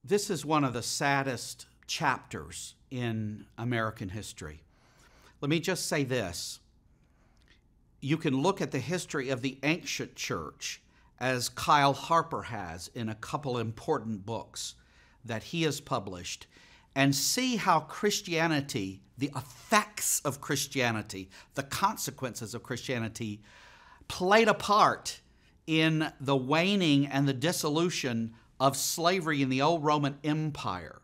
This is one of the saddest chapters in American history. Let me just say this. You can look at the history of the ancient church, as Kyle Harper has in a couple important books that he has published, and see how Christianity, the effects of Christianity, the consequences of Christianity, played a part in the waning and the dissolution of slavery in the old Roman Empire.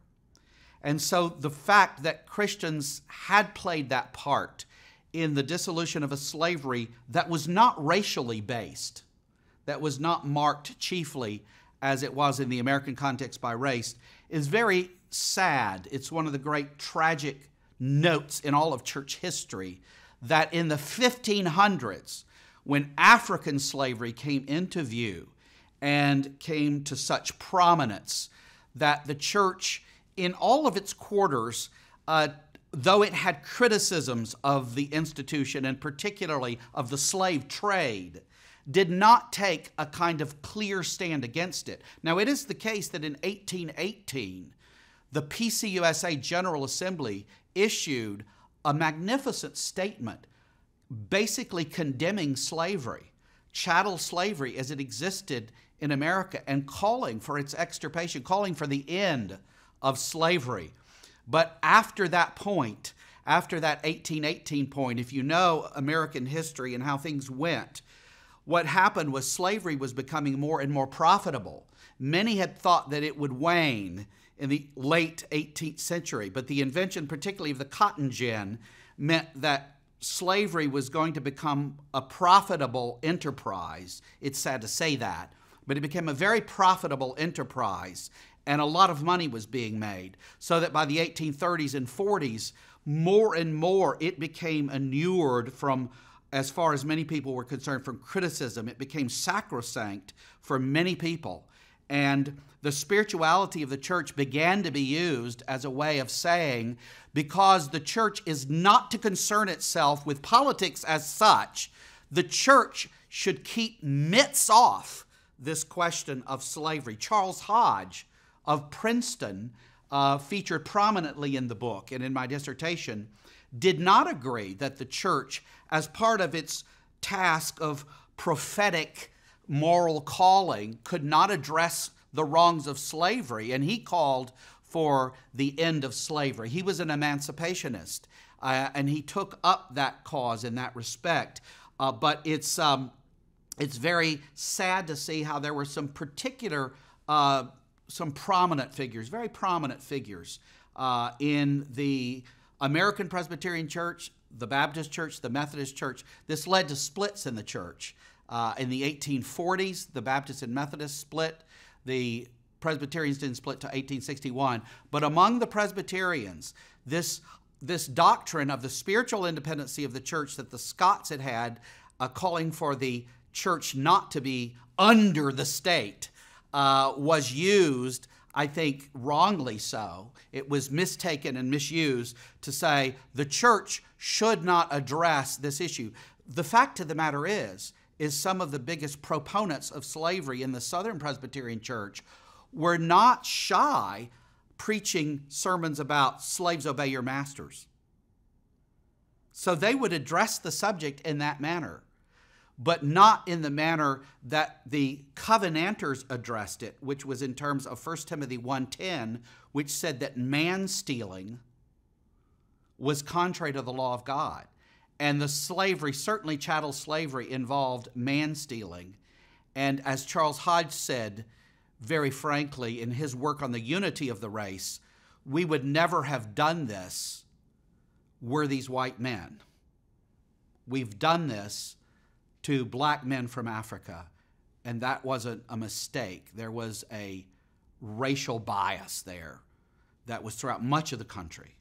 And so the fact that Christians had played that part in the dissolution of a slavery that was not racially based, that was not marked chiefly, as it was in the American context, by race, is very sad. It's one of the great tragic notes in all of church history that in the 1500s, when African slavery came into view and came to such prominence, that the church in all of its quarters, though it had criticisms of the institution and particularly of the slave trade, did not take a kind of clear stand against it. Now, it is the case that in 1818, the PCUSA General Assembly issued a magnificent statement basically condemning slavery, chattel slavery as it existed in America, and calling for its extirpation, calling for the end of slavery. But after that point, after that 1818 point, if you know American history and how things went, what happened was slavery was becoming more and more profitable. Many had thought that it would wane in the late 18th century, but the invention, particularly of the cotton gin, meant that slavery was going to become a profitable enterprise. It's sad to say that, but it became a very profitable enterprise, and a lot of money was being made, so that by the 1830s and 40s, more and more it became inured from, as far as many people were concerned, from criticism. It became sacrosanct for many people. And the spirituality of the church began to be used as a way of saying, because the church is not to concern itself with politics as such, the church should keep mitts off this question of slavery. Charles Hodge of Princeton, featured prominently in the book and in my dissertation, did not agree that the church, as part of its task of prophetic moral calling, could not address the wrongs of slavery, and he called for the end of slavery. He was an emancipationist, and he took up that cause in that respect. But it's very sad to see how there were some particular, some prominent figures, very prominent figures in the American Presbyterian Church, the Baptist Church, the Methodist Church. This led to splits in the church. In the 1840s, the Baptists and Methodists split. The Presbyterians didn't split till 1861. But among the Presbyterians, this doctrine of the spiritual independency of the church that the Scots had, calling for the church not to be under the state, was used, I think wrongly so. It was mistaken and misused to say the church should not address this issue. The fact of the matter is some of the biggest proponents of slavery in the Southern Presbyterian Church were not shy preaching sermons about slaves obey your masters. So they would address the subject in that manner, but not in the manner that the Covenanters addressed it, which was in terms of 1 Timothy 1:10, which said that man-stealing was contrary to the law of God. And the slavery, certainly chattel slavery, involved man-stealing. And as Charles Hodge said, very frankly, in his work on the unity of the race, we would never have done this were these white men. We've done this to black men from Africa, and that wasn't a mistake. There was a racial bias there that was throughout much of the country.